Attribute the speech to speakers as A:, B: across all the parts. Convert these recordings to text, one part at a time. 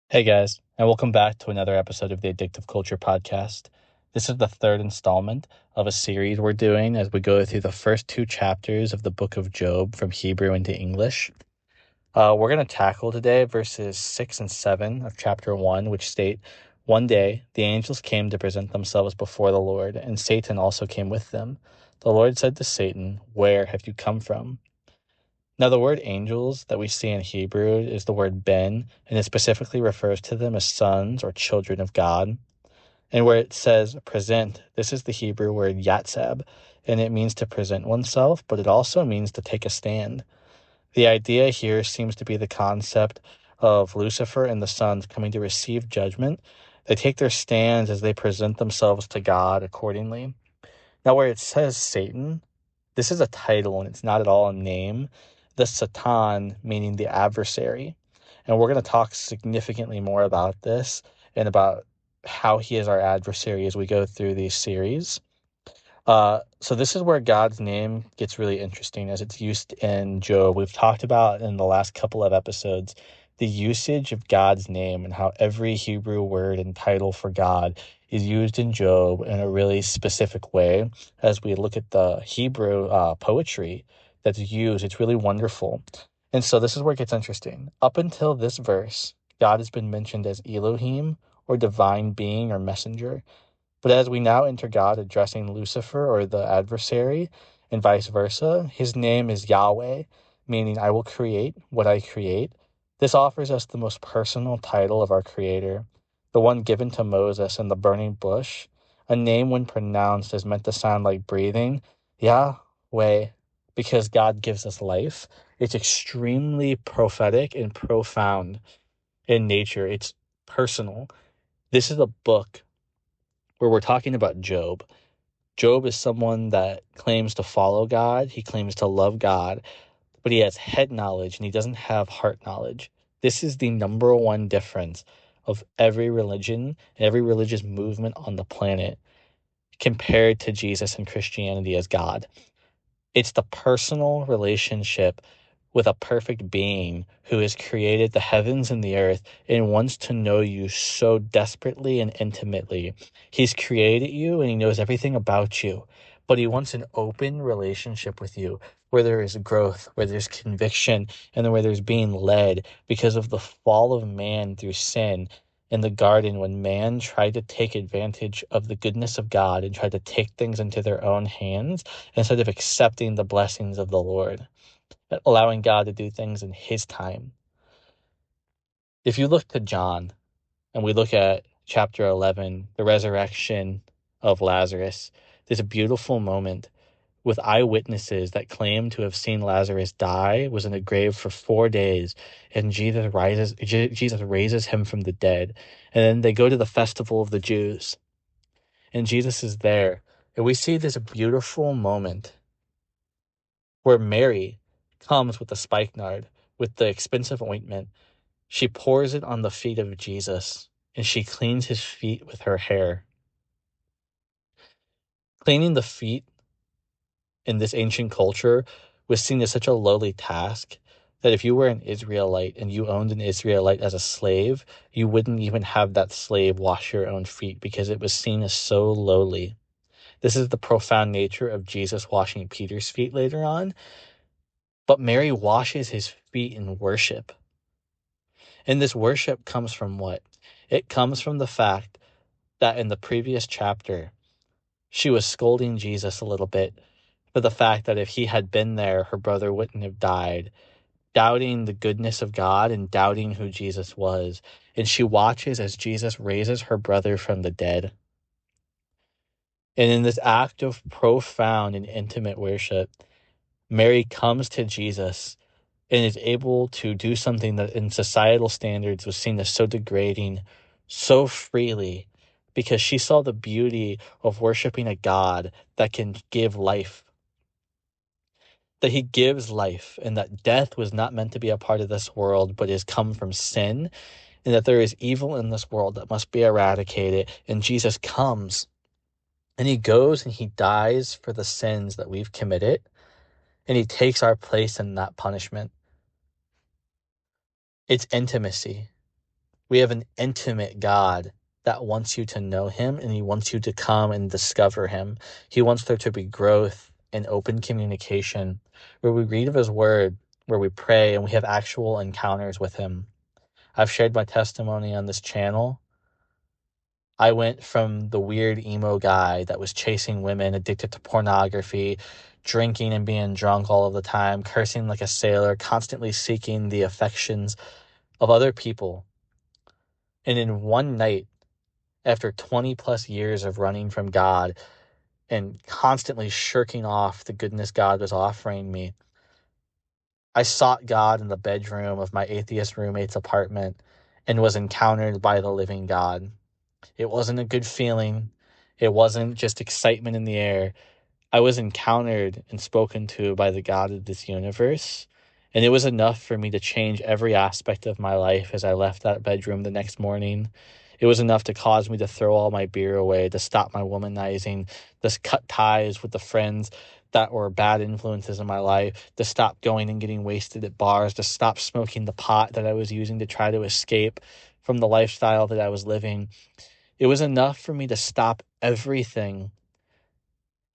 A: Hey guys, and welcome back to another episode of the Addictive Culture podcast. This is the third installment of a series we're doing as we go through the first two chapters of the book of Job from Hebrew into English. We're going to tackle today verses 6 and 7 of chapter 1, which state, "One day the angels came to present themselves before the Lord, and Satan also came with them. The Lord said to Satan, 'Where have you come from?'" Now, the word angels that we see in Hebrew is the word ben, and it specifically refers to them as sons or children of God. And where it says present, this is the Hebrew word yatsab, and it means to present oneself, but it also means to take a stand. The idea here seems to be the concept of Lucifer and the sons coming to receive judgment. They take their stands as they present themselves to God accordingly. Now, where it says Satan, this is a title and it's not at all a name. The Satan, meaning the adversary. And we're going to talk significantly more about this and about how he is our adversary as we go through these series. So this is where God's name gets really interesting as it's used in Job. We've talked about in the last couple of episodes the usage of God's name and how every Hebrew word and title for God is used in Job in a really specific way. As we look at the Hebrew poetry that's used, it's really wonderful. And so this is where it gets interesting. Up until this verse, God has been mentioned as Elohim or divine being or messenger. But as we now enter God addressing Lucifer or the adversary and vice versa, his name is Yahweh, meaning I will create what I create. This offers us the most personal title of our Creator, the one given to Moses in the burning bush. A name, when pronounced, is meant to sound like breathing, Yahweh, because God gives us life. It's extremely prophetic and profound in nature. It's personal. This is a book where we're talking about Job. Job is someone that claims to follow God, he claims to love God, but he has head knowledge and he doesn't have heart knowledge. This is the number one difference of every religion and every religious movement on the planet compared to Jesus and Christianity as God. It's the personal relationship with a perfect being who has created the heavens and the earth and wants to know you so desperately and intimately. He's created you and he knows everything about you, but he wants an open relationship with you where there is growth, where there's conviction, and where there's being led because of the fall of man through sin in the garden when man tried to take advantage of the goodness of God and tried to take things into their own hands instead of accepting the blessings of the Lord, allowing God to do things in his time. If you look to John and we look at chapter 11, the resurrection of Lazarus, there's a beautiful moment with eyewitnesses that claim to have seen Lazarus die, was in a grave for 4 days, and Jesus raises him from the dead. And then they go to the festival of the Jews, and Jesus is there. And we see this beautiful moment where Mary comes with the spikenard, with the expensive ointment. She pours it on the feet of Jesus, and she cleans his feet with her hair. Cleaning the feet in this ancient culture was seen as such a lowly task that if you were an Israelite and you owned an Israelite as a slave, you wouldn't even have that slave wash your own feet because it was seen as so lowly. This is the profound nature of Jesus washing Peter's feet later on. But Mary washes his feet in worship. And this worship comes from what? It comes from the fact that in the previous chapter, she was scolding Jesus a little bit for the fact that if he had been there, her brother wouldn't have died, doubting the goodness of God and doubting who Jesus was. And she watches as Jesus raises her brother from the dead. And in this act of profound and intimate worship, Mary comes to Jesus and is able to do something that in societal standards was seen as so degrading so freely because she saw the beauty of worshiping a God that can give life, that he gives life, and that death was not meant to be a part of this world but is come from sin, and that there is evil in this world that must be eradicated. And Jesus comes and he goes and he dies for the sins that we've committed, and he takes our place in that punishment. It's intimacy. We have an intimate God that wants you to know him, and he wants you to come and discover him. He wants there to be growth and open communication where we read of his word, where we pray, and we have actual encounters with him. I've shared my testimony on this channel. I went from the weird emo guy that was chasing women, addicted to pornography, drinking and being drunk all of the time, cursing like a sailor, constantly seeking the affections of other people. And in one night, after 20 plus years of running from God and constantly shirking off the goodness God was offering me, I sought God in the bedroom of my atheist roommate's apartment and was encountered by the living God. It wasn't a good feeling. It wasn't just excitement in the air. I was encountered and spoken to by the God of this universe, and it was enough for me to change every aspect of my life as I left that bedroom the next morning. It was enough to cause me to throw all my beer away, to stop my womanizing, to cut ties with the friends that were bad influences in my life, to stop going and getting wasted at bars, to stop smoking the pot that I was using to try to escape from the lifestyle that I was living. It was enough for me to stop everything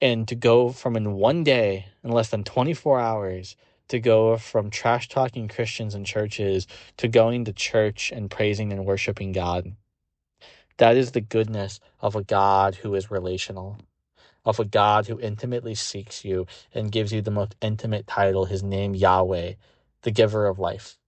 A: and to go from, in one day, in less than 24 hours, to go from trash talking Christians and churches to going to church and praising and worshiping God. That is the goodness of a God who is relational, of a God who intimately seeks you and gives you the most intimate title, his name Yahweh, the giver of life.